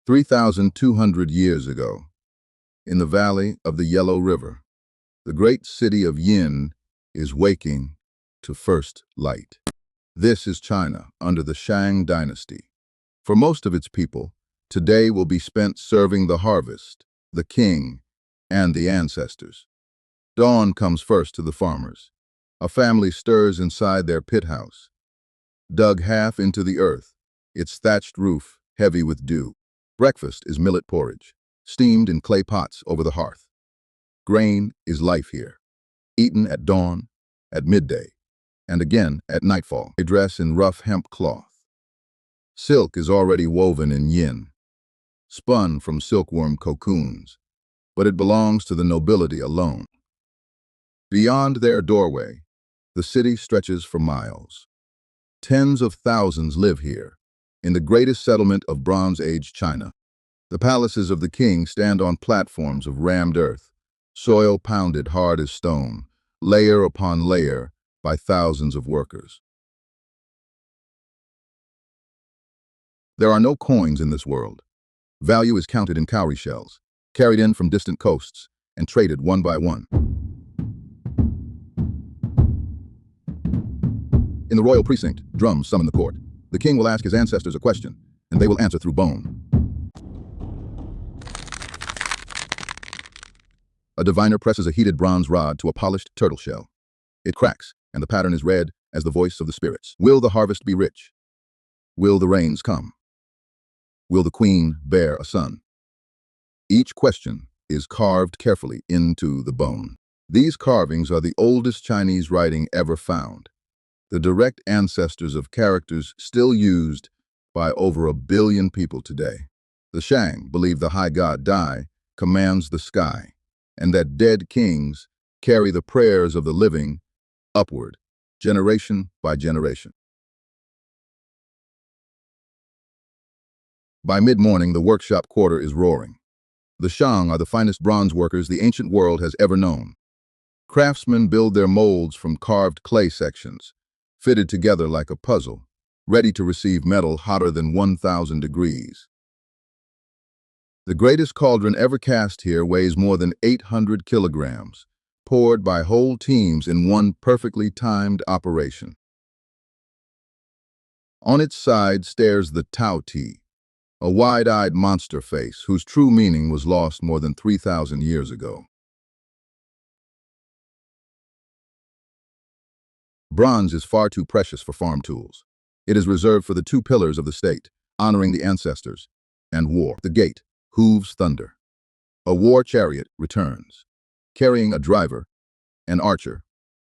3,200 years ago, in the valley of the Yellow River, the great city of Yin is waking to first light. This is China under the Shang Dynasty. For most of its people, today will be spent serving the harvest, the king, and the ancestors. Dawn comes first to the farmers. A family stirs inside their pit house, dug half into the earth, its thatched roof heavy with dew. Breakfast is millet porridge, steamed in clay pots over the hearth. Grain is life here, eaten at dawn, at midday, and again at nightfall. They dress in rough hemp cloth. Silk is already woven in yin, spun from silkworm cocoons, but it belongs to the nobility alone. Beyond their doorway, the city stretches for miles. Tens of thousands live here, in the greatest settlement of Bronze Age China. The palaces of the king stand on platforms of rammed earth, soil pounded hard as stone, layer upon layer by thousands of workers. There are no coins in this world. Value is counted in cowrie-shells, carried in from distant coasts, and traded one by one. In the royal precinct, drums summon the court. The king will ask his ancestors a question, and they will answer through bone. A diviner presses a heated bronze rod to a polished turtle shell. It cracks, and the pattern is read as the voice of the spirits. Will the harvest be rich? Will the rains come? Will the queen bear a son? Each question is carved carefully into the bone. These carvings are the oldest Chinese writing ever found, the direct ancestors of characters still used by over 1 billion people today. The Shang believe the high god Dai commands the sky, and that dead kings carry the prayers of the living upward, generation by generation. By mid-morning, the workshop quarter is roaring. The Shang are the finest bronze workers the ancient world has ever known. Craftsmen build their molds from carved clay sections, fitted together like a puzzle, ready to receive metal hotter than 1,000 degrees. The greatest cauldron ever cast here weighs more than 800 kilograms, poured by whole teams in one perfectly timed operation. On its side stares the Tao Ti, a wide-eyed monster face whose true meaning was lost more than 3,000 years ago. Bronze is far too precious for farm tools. It is reserved for the two pillars of the state, honoring the ancestors, and war. The gate hooves thunder. A war chariot returns, carrying a driver, an archer,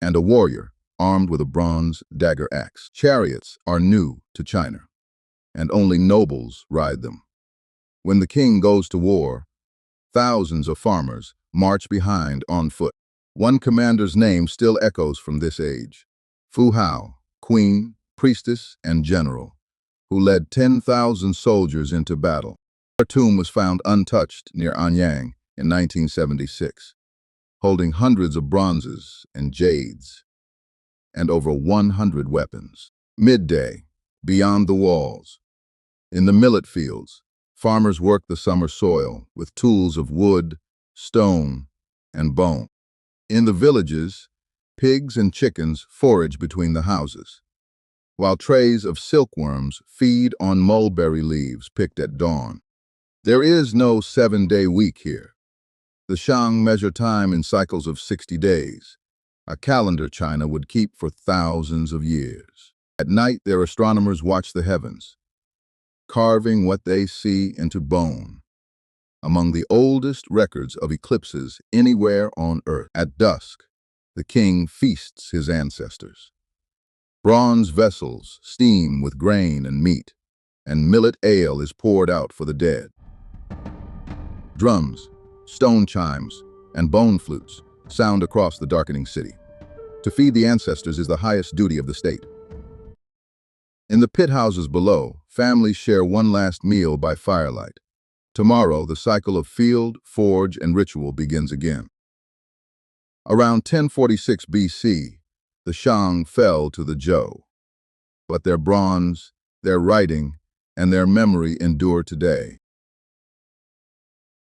and a warrior armed with a bronze dagger axe. Chariots are new to China, and only nobles ride them. When the king goes to war, thousands of farmers march behind on foot. One commander's name still echoes from this age: Fu Hao, queen, priestess, and general, who led 10,000 soldiers into battle. Her tomb was found untouched near Anyang in 1976, holding hundreds of bronzes and jades, and over 100 weapons. Midday, beyond the walls, in the millet fields, farmers work the summer soil with tools of wood, stone, and bone. In the villages, pigs and chickens forage between the houses, while trays of silkworms feed on mulberry leaves picked at dawn. There is no 7-day week here. The Shang measure time in cycles of 60 days, a calendar China would keep for thousands of years. At night, their astronomers watch the heavens, carving what they see into bone. Among the oldest records of eclipses anywhere on Earth, at dusk, the king feasts his ancestors. Bronze vessels steam with grain and meat, and millet ale is poured out for the dead. Drums, stone chimes, and bone flutes sound across the darkening city. To feed the ancestors is the highest duty of the state. In the pit houses below, families share one last meal by firelight. Tomorrow, the cycle of field, forge, and ritual begins again. Around 1046 BC, the Shang fell to the Zhou, but their bronze, their writing, and their memory endure today.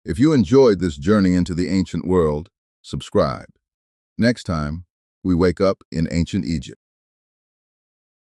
If you enjoyed this journey into the ancient world, subscribe. Next time, we wake up in ancient Egypt.